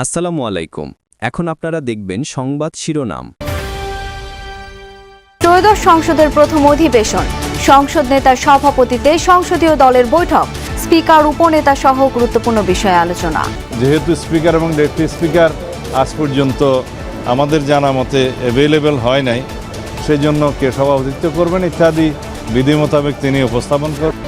আসসালামু আলাইকুম। এখন আপনারা দেখবেন সংবাদ শিরোনাম। ত্রয়োদশ সংসদের প্রথম অধিবেশন, সংসদ নেতার সভাপতিত্বে সংসদীয় দলের বৈঠক, স্পিকার উপনেতা সহ গুরুত্বপূর্ণ বিষয়ে আলোচনা। যেহেতু স্পিকার এবং ডেপুটি স্পিকার আজ পর্যন্ত আমাদের জানা মতে অ্যাভেলেবেল হয় নাই, সেই জন্য কে সভাপতিত্ব করবেন ইত্যাদি বিধি মোতাবেক তিনি উপস্থাপন করবেন।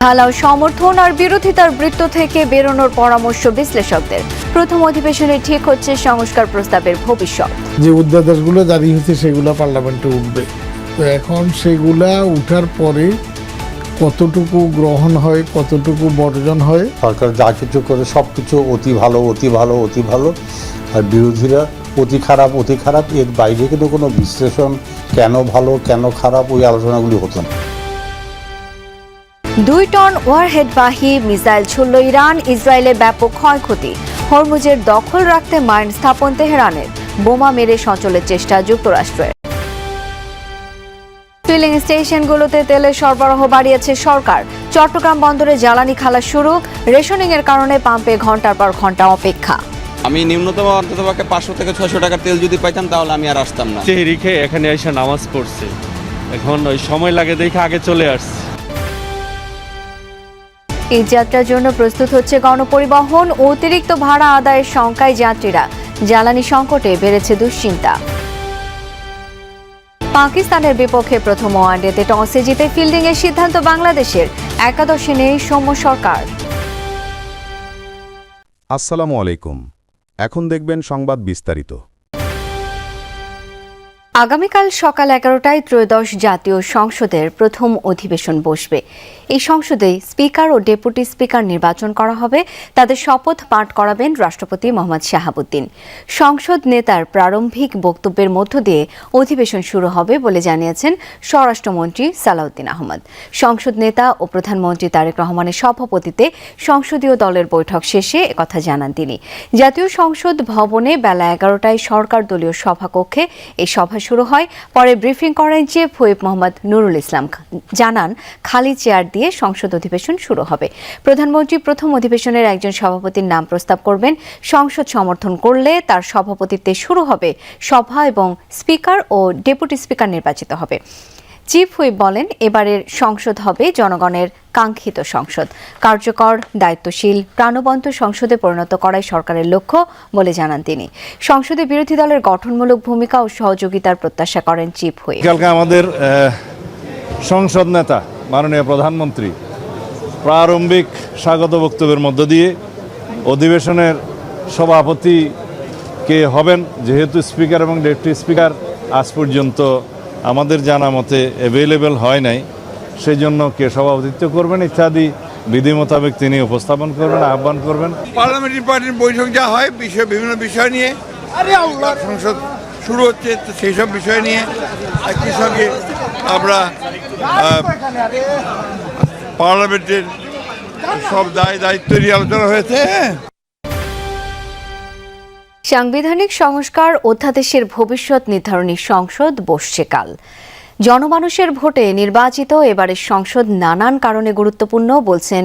ঢালাও সমর্থন আর বিরোধিতার বৃত্ত থেকে বেরোনোর পরামর্শ বিশ্লেষকদের। প্রথম অধিবেশনে ঠিক হচ্ছে সংস্কার প্রস্তাবের ভবিষ্যৎ। যে অধ্যাদেশগুলো জারি হয়েছে সেগুলো পার্লামেন্টে উঠবে, তো এখন সেগুলা উঠার পরে কতটুকু গ্রহণ হয়, কতটুকু বর্জন হয়। সরকার যা কিছু করে সব কিছু অতি ভালো, অতি ভালো, অতি ভালো, আর বিরোধীরা অতি খারাপ, অতি খারাপ। এর বাইরে কিন্তু কোনো বিশ্লেষণ কেন ভালো কেন খারাপ ওই আলোচনাগুলি হতো না। 2 টন ওয়ারহেডবাহী মিসাইল ছুড়ল ইরান, ইসরায়েলে ব্যাপক ক্ষয়ক্ষতি। হরমুজের দখল রাখতে মাইন স্থাপন তেহরানের, বোমা মেরে সচলের চেষ্টা যুক্তরাষ্ট্রের। ফিলিং স্টেশনগুলোতে তেলের সরবরাহ বাড়িয়েছে সরকার। চট্টগ্রাম বন্দরে জ্বালানি খালাস শুরু, রেশনিংয়ের কারণে পাম্পে ঘন্টার পর ঘন্টা অপেক্ষা। আমি ন্যূনতম অন্ততপক্ষে 500 থেকে 600 টাকার তেল যদি পাইতাম তাহলে আমি আর আসতাম না। চেহারি খেয়ে এখানে এসে নামাজ পড়ছে, এখন ওই সময় লাগে দেখে আগে চলে আসছে। এই যাত্রার জন্য প্রস্তুত হচ্ছে গণপরিবহন, অতিরিক্ত ভাড়া আদায়ের শঙ্কায় যাত্রীরা। জ্বালানি সংকটে বেড়েছে দুশ্চিন্তা। পাকিস্তানের বিপক্ষে প্রথম ওয়ানডেতে টসে জিতে ফিল্ডিংয়ের সিদ্ধান্ত বাংলাদেশের। একাদশে নেই সৌম্য সরকার। আসসালামু আলাইকুম। এখন দেখবেন সংবাদ বিস্তারিত। আগামীকাল সকাল 11টায় ত্রয়োদশ জাতীয় সংসদের প্রথম অধিবেশন বসবে। এই সংসদে স্পিকার ও ডেপুটি স্পিকার নির্বাচন করা হবে। তাদের শপথ পাঠ করাবেন রাষ্ট্রপতি মোহাম্মদ শাহাবুদ্দিন। সংসদ নেতার প্রারম্ভিক বক্তব্যের মধ্য দিয়ে অধিবেশন শুরু হবে বলে জানিয়েছেন স্বরাষ্ট্রমন্ত্রী সালাউদ্দিন আহমদ। সংসদ নেতা ও প্রধানমন্ত্রী তারেক রহমানের সভাপতিত্বে সংসদীয় দলের বৈঠক শেষে একথা জানান তিনি। জাতীয় সংসদ ভবনে বেলা 11টায় সরকার দলীয় সভাকক্ষে এই সভা শুরু হয়। পরে ব্রিফিং করেন চিফ হুইপ মোহাম্মদ নুরুল ইসলাম, জানান খালি চেয়ার দিয়ে সংসদ অধিবেশন শুরু হবে। প্রধানমন্ত্রী প্রথম অধিবেশনের একজন সভাপতির নাম প্রস্তাব করবেন। সংসদ সমর্থন করলে তার সভাপতিত্বে শুরু হবে সভা এবং স্পিকার ও ডেপুটি স্পিকার নির্বাচিত হবে। চিফ হুইপ বলেন, এবারের সংসদ হবে জনগণের কাঙ্ক্ষিত সংসদ। কার্যকর, দায়িত্বশীল, প্রাণবন্ত সংসদে পরিণত করাই সরকারের লক্ষ্য বলে জানান তিনি। সংসদে বিরোধী দলের গঠনমূলক ভূমিকা ও সহযোগিতার প্রত্যাশা করেন চিফ হুইপ। কালকে আমাদের সংসদ নেতা মাননীয় প্রধানমন্ত্রী প্রারম্ভিক স্বাগত বক্তব্যের মধ্য দিয়ে অধিবেশনের সভাপতি কে হবেন, যেহেতু স্পিকার এবং ডেপুটি স্পিকার আজ পর্যন্ত আমাদের জানা মতে অ্যাভেলেবেল হয় নাই, সেই জন্য কে সভাপতিত্ব করবেন ইত্যাদি বিধি মোতাবেক তিনি উপস্থাপন করবেন, আহ্বান করবেন। পার্লামেন্টারি পার্টির বৈঠক যা হয় বিভিন্ন বিষয় নিয়ে সংসদ শুরু হচ্ছে, তো সেই সব বিষয় নিয়ে একই সঙ্গে আমরা পার্লামেন্টের সব দায়িত্ব নিয়ে আলোচনা হয়েছে। সাংবিধানিক সংস্কার অধ্যাদেশের ভবিষ্যৎ নির্ধারণী সংসদ বসছে কাল। জনমানুষের ভোটে নির্বাচিত এবারের সংসদ নানান কারণে গুরুত্বপূর্ণ বলছেন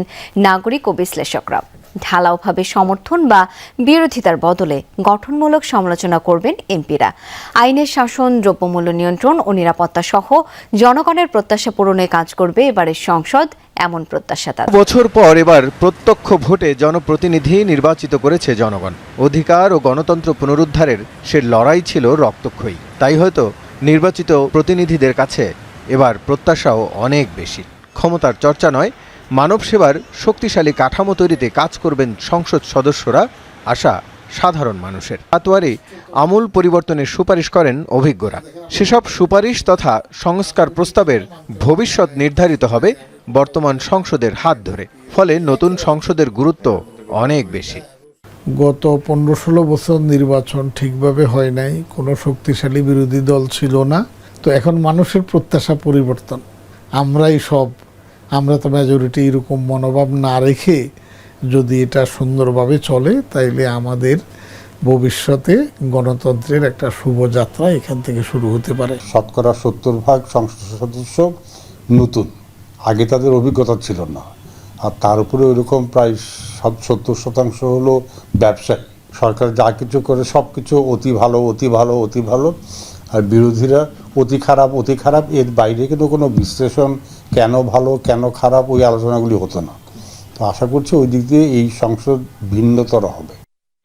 নাগরিক ও বিশ্লেষকরা। ঢালাওভাবে সমর্থন বা বিরোধিতার বদলে গঠনমূলক সমালোচনা করবেন এমপিরা। আইনের শাসন, দ্রব্যমূল্য নিয়ন্ত্রণ ও নিরাপত্তা সহ জনগণের প্রত্যাশা পূরণে কাজ করবে এবারের সংসদ, এমন প্রত্যাশা তার। বছর পর এবার প্রত্যক্ষ ভোটে জনপ্রতিনিধি নির্বাচিত করেছে জনগণ। অধিকার ও গণতন্ত্র পুনরুদ্ধারের সে লড়াই ছিল রক্তক্ষয়ী। তাই হয়তো নির্বাচিত প্রতিনিধিদের কাছে এবার প্রত্যাশাও অনেক বেশি। ক্ষমতার চর্চা নয়, মানব সেবার শক্তিশালী কাঠামো তৈরিতে কাজ করবেন সংসদ সদস্যরা, আশা সাধারণ মানুষের। আতোয়ারি আমূল পরিবর্তনের সুপারিশ করেন অভিজ্ঞরা। সেসব সুপারিশ তথা সংস্কার প্রস্তাবের ভবিষ্যৎ নির্ধারিত হবে বর্তমান সংসদের হাত ধরে। ফলে নতুন সংসদের গুরুত্ব অনেক বেশি। গত 15-16 বছর নির্বাচন ঠিকভাবে হয় নাই, কোনো শক্তিশালী বিরোধী দল ছিল না। তো এখন মানুষের প্রত্যাশা পরিবর্তন। আমরা তো মেজরিটি এরকম মনোভাব না রেখে যদি এটা সুন্দরভাবে চলে, তাইলে আমাদের ভবিষ্যতে গণতন্ত্রের একটা শুভযাত্রা এখান থেকে শুরু হতে পারে। শতকরা 70% সংসদ সদস্য নতুন, আগে তাদের অভিজ্ঞতা ছিল না, আর তার উপরে ওইরকম প্রায় 70% হলো ব্যবসায়ী। সরকার যা কিছু করে সব কিছু অতি ভালো, অতি ভালো, অতি ভালো, আর বিরোধীরা অতি খারাপ, এর বাইরে কিন্তু কোনো বিশ্লেষণ কেন ভালো কেন খারাপ ওই আলোচনাগুলি হতো না। তো আশা করছি ওই দিক দিয়ে এই সংসদ ভিন্নতর হবে।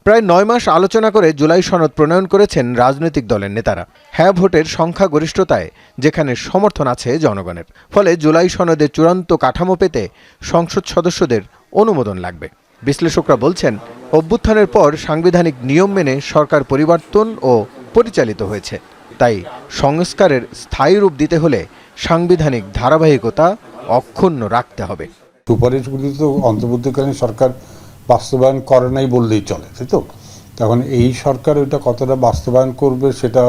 প্রায় 9 মাস আলোচনা করে জুলাই সনদ প্রণয়ন করেছেন রাজনৈতিক দলের নেতারা। হ্যাঁ ভোটের সংখ্যাগরিষ্ঠতায় যেখানে সমর্থন আছে জনগণের, ফলে জুলাই সনদের চূড়ান্ত কাঠামো পেতে সংসদ সদস্যদের অনুমোদন লাগবে। বিশ্লেষকরা বলছেন, অভ্যুত্থানের পর সাংবিধানিক নিয়ম মেনে সরকার পরিবর্তন ও পরিচালিত হয়েছে। তাই সংস্কারের স্থায়ী রূপ দিতে হলে সাংবিধানিক ধারাবাহিকতা অক্ষুণ্ণ রাখতে হবে। সুপারিশগুলি তো অন্তর্বর্তীকালীন সরকার বাস্তবায়ন করে নাই বললেই চলে, তাই তো? তখন এই সরকার ওইটা কতটা বাস্তবায়ন করবে সেটা।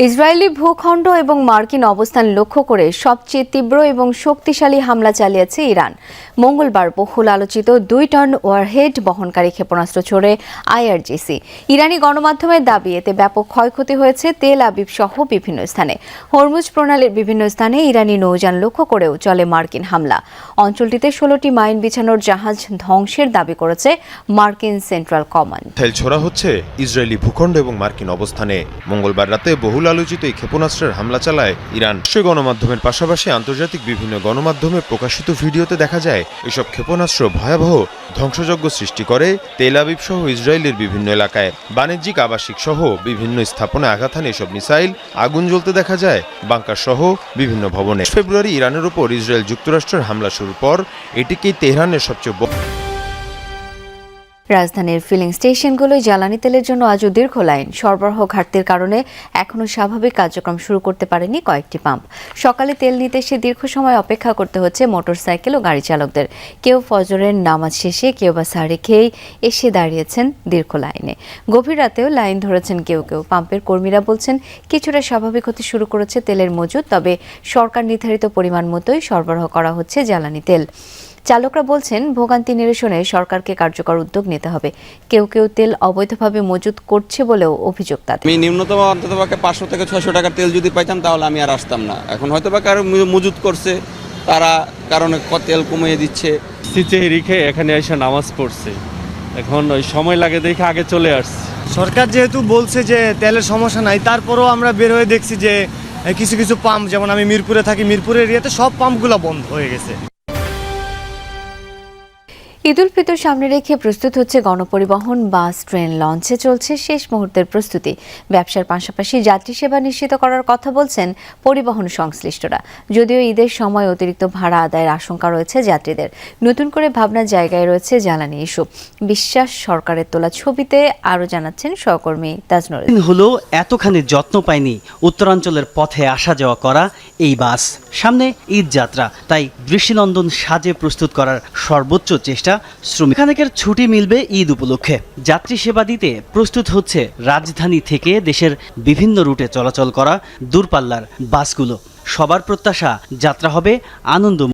ইসরায়েলি ভূখণ্ড এবং মার্কিন অবস্থান লক্ষ্য করে সবচেয়ে তীব্র এবং শক্তিশালী হামলা চালিয়েছে ইরান। মঙ্গলবার বহুল আলোচিত 2 টন ওয়ারহেড বহনকারী ক্ষেপণাস্ত্র ছোড়ে আইআরজিসি। ইরানি গণমাধ্যমের দাবি, এতে ব্যাপক ক্ষয়ক্ষতি হয়েছে তেল আবিব সহ বিভিন্ন স্থানে। হরমুজ প্রণালীর বিভিন্ন স্থানে ইরানি নৌযান লক্ষ্য করেও চলে মার্কিন হামলা। অঞ্চলটিতে 16টি মাইন বিছানোর জাহাজ ধ্বংসের দাবি করেছে মার্কিন সেন্ট্রাল কমান্ড। মিসাইল ছোড়া হচ্ছে ইসরায়েলি ভূখণ্ড এবং মার্কিন অবস্থানে। মঙ্গলবার রাতে বহুল আলোচিত এই ক্ষেপণাস্ত্রের হামলা চালায় ইরান। সে গণমাধ্যমের পাশাপাশি আন্তর্জাতিক বিভিন্ন গণমাধ্যমে প্রকাশিত ভিডিওতে দেখা যায় এসব ক্ষেপণাস্ত্র ভয়াবহ ধ্বংসযজ্ঞ সৃষ্টি করে তেল আবিব সহ ইসরায়েলের বিভিন্ন এলাকায়। বাণিজ্যিক, আবাসিক সহ বিভিন্ন স্থাপনায় আঘাত হানে এসব মিসাইল। আগুন জ্বলতে দেখা যায় বাংকার সহ বিভিন্ন ভবনে। ফেব্রুয়ারি ইরানের উপর ইসরায়েল যুক্তরাষ্ট্রের হামলা শুরুর পর এটিকেই তেহরানের সবচেয়ে রাজধানীর ফিলিং স্টেশনগুলোয় জ্বালানি তেলের জন্য আজও দীর্ঘ লাইন। সরবরাহ ঘাটতির কারণে এখনও স্বাভাবিক কার্যক্রম শুরু করতে পারেনি কয়েকটি পাম্প। সকালে তেল নিতে এসে দীর্ঘ সময় অপেক্ষা করতে হচ্ছে মোটরসাইকেল ও গাড়ি চালকদের। কেউ ফজরের নামাজ শেষে, কেউ বা সাড়ে খেয়েই এসে দাঁড়িয়েছেন দীর্ঘ লাইনে। গভীর রাতেও লাইন ধরেছেন কেউ। পাম্পের কর্মীরা বলছেন কিছুটা স্বাভাবিক হতে শুরু করেছে তেলের মজুদ, তবে সরকার নির্ধারিত পরিমাণ মতোই সরবরাহ করা হচ্ছে জ্বালানি তেল। চালকরা বলছেন, ভোগান্তি নিরসনে সরকারকে কার্যকর উদ্যোগ নিতে হবে। কেউ তেল অবৈধভাবে মজুত করছে বলেও অভিযোগ তাদের। আমি ন্যূনতম অন্ততপক্ষে 500 থেকে 600 টাকার তেল যদি পাইতাম তাহলে আমি আর আসতাম না। এখন হয়তো বা কারো মজুত করছে, তারা কারণে তেল কমিয়ে দিচ্ছে। রেখে এখানে এসে নামাজ পড়ছে, এখন ওই সময় লাগে দেখে আগে চলে আসছে। সরকার যেহেতু বলছে যে তেলের সমস্যা নাই, তারপরেও আমরা বের হয়ে দেখছি যে কিছু পাম্প, যেমন আমি মিরপুরে থাকি, মিরপুরের এরিয়াতে সব পাম্পগুলো বন্ধ হয়ে গেছে। ঈদুল ফিতর সামনে রেখে প্রস্তুত হচ্ছে গণপরিবহন, বাস, ট্রেন, লঞ্চে চলছে শেষ মুহূর্তের প্রস্তুতি। ব্যবসার পাশাপাশি যাত্রী সেবা নিশ্চিত করার কথা বলছেন পরিবহন সংশ্লিষ্টরা। যদিও ঈদের সময় অতিরিক্ত ভাড়া আদায়ের আশঙ্কা রয়েছে যাত্রীদের। নতুন করে ভাবনার জায়গায় রয়েছে জ্বালানি ইস্যু। বিশ্বাস সরকারের তোলা ছবিতে আরও জানাচ্ছেন সহকর্মী তাজনুর। হলো এতখানি যত্ন পায়নি উত্তরাঞ্চলের পথে আসা যাওয়া করা এই বাস। সামনে ঈদ যাত্রা, তাই দৃষ্টিনন্দন সাজে প্রস্তুত করার সর্বোচ্চ চেষ্টা শ্রমিক। খানেকের ছুটি মিলবে ঈদ উপলক্ষে। যাত্রী সেবা দিতে প্রস্তুত হচ্ছে রাজধানী থেকে দেশের বিভিন্ন রুটে চলাচল করা দূরপাল্লার বাসগুলো। সবার প্রত্যাশা যাত্রা হবে আনন্দ।